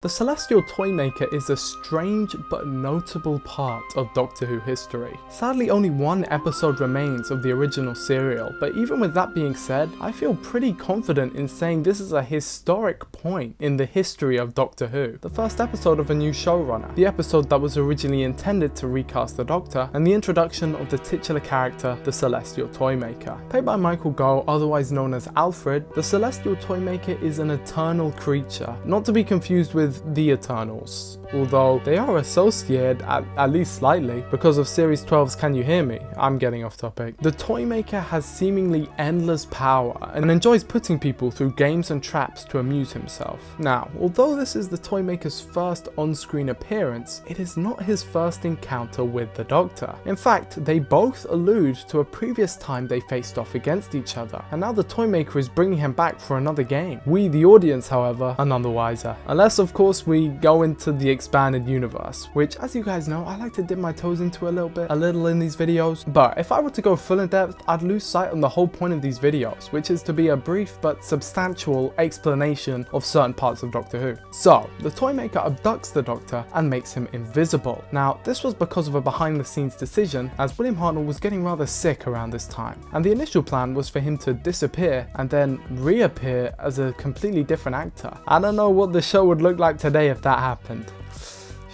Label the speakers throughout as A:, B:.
A: The Celestial Toymaker is a strange but notable part of Doctor Who history. Sadly, only one episode remains of the original serial, but even with that being said, I feel pretty confident in saying this is a historic point in the history of Doctor Who. The first episode of a new showrunner, the episode that was originally intended to recast the Doctor, and the introduction of the titular character, the Celestial Toymaker. Played by Michael Gough, otherwise known as Alfred, the Celestial Toymaker is an eternal creature, not to be confused with the Eternals, although they are associated at least slightly because of Series 12's Can You Hear Me? I'm getting off topic. The Toymaker has seemingly endless power and enjoys putting people through games and traps to amuse himself. Now, although this is the Toymaker's first on-screen appearance, it is not his first encounter with the Doctor. In fact, they both allude to a previous time they faced off against each other, and now the Toymaker is bringing him back for another game. We, the audience, however, are none the wiser. Unless, of course, we go into the expanded universe, which, as you guys know, I like to dip my toes into a little in these videos. But if I were to go full in depth, I'd lose sight on the whole point of these videos, which is to be a brief but substantial explanation of certain parts of Doctor Who. So, the Toymaker abducts the Doctor and makes him invisible. Now, this was because of a behind-the-scenes decision, as William Hartnell was getting rather sick around this time, and the initial plan was for him to disappear and then reappear as a completely different actor. I don't know what the show would look like today if that happened.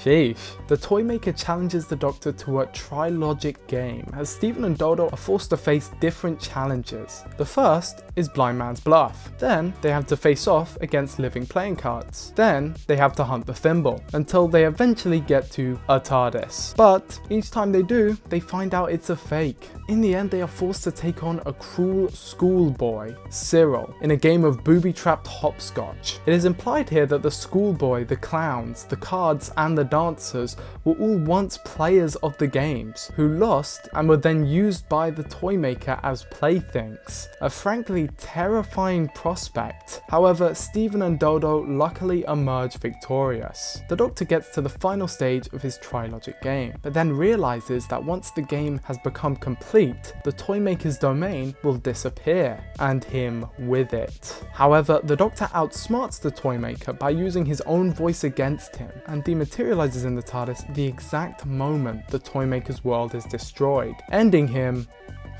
A: Sheesh. The Toymaker challenges the Doctor to a trilogic game, as Stephen and Dodo are forced to face different challenges. The first is Blind Man's Bluff. Then they have to face off against living playing cards. Then they have to hunt the thimble, until they eventually get to a TARDIS. But each time they do, they find out it's a fake. In the end, they are forced to take on a cruel schoolboy, Cyril, in a game of booby-trapped hopscotch. It is implied here that the schoolboy, the clowns, the cards, and the dancers were all once players of the games, who lost and were then used by the Toymaker as playthings. A frankly terrifying prospect. However, Stephen and Dodo luckily emerge victorious. The Doctor gets to the final stage of his trilogic game, but then realizes that once the game has become complete, the Toymaker's domain will disappear, and him with it. However, the Doctor outsmarts the Toymaker by using his own voice against him, and dematerializes in the TARDIS the exact moment the Toymaker's world is destroyed, ending him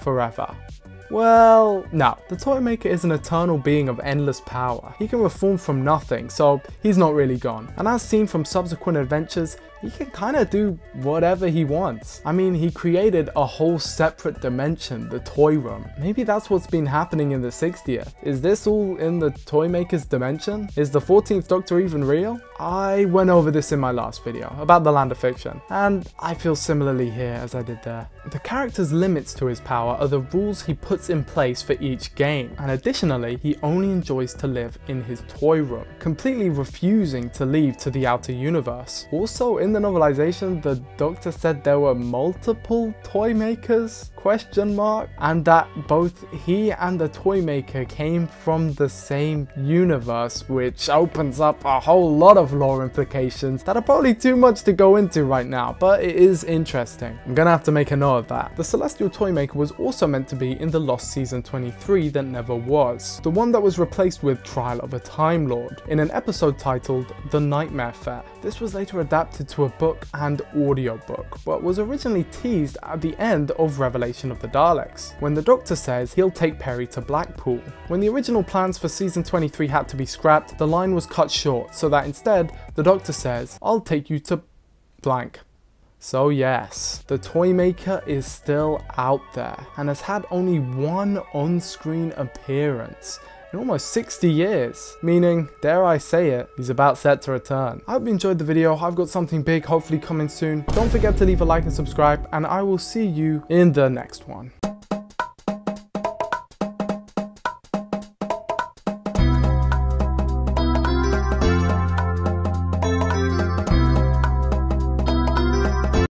A: forever. Well, no, the Toymaker is an eternal being of endless power. He can reform from nothing, so he's not really gone. And as seen from subsequent adventures, he can kind of do whatever he wants. I mean, he created a whole separate dimension, the Toy Room. Maybe that's what's been happening in the 60th. Is this all in the Toymaker's dimension? Is the 14th Doctor even real? I went over this in my last video about the Land of Fiction, and I feel similarly here as I did there. The character's limits to his power are the rules he puts in place for each game, and additionally, he only enjoys to live in his toy room, completely refusing to leave to the outer universe. Also, in the novelization, the Doctor said there were multiple Toymakers? And that both he and the Toymaker came from the same universe, which opens up a whole lot of lore implications that are probably too much to go into right now, but it is interesting. I'm gonna have to make a note of that. The Celestial Toymaker was also meant to be in the Lost Season 23 that never was, the one that was replaced with Trial of a Time Lord, in an episode titled The Nightmare Fair. This was later adapted to a book and audiobook, but was originally teased at the end of Revelation of the Daleks, when the Doctor says he'll take Perry to Blackpool. When the original plans for Season 23 had to be scrapped, the line was cut short, so that instead, the Doctor says, "I'll take you to blank." So yes, the Toymaker is still out there, and has had only one on-screen appearance in almost 60 years, meaning, dare I say it, he's about set to return. I hope you enjoyed the video. I've got something big hopefully coming soon. Don't forget to leave a like and subscribe, and I will see you in the next one.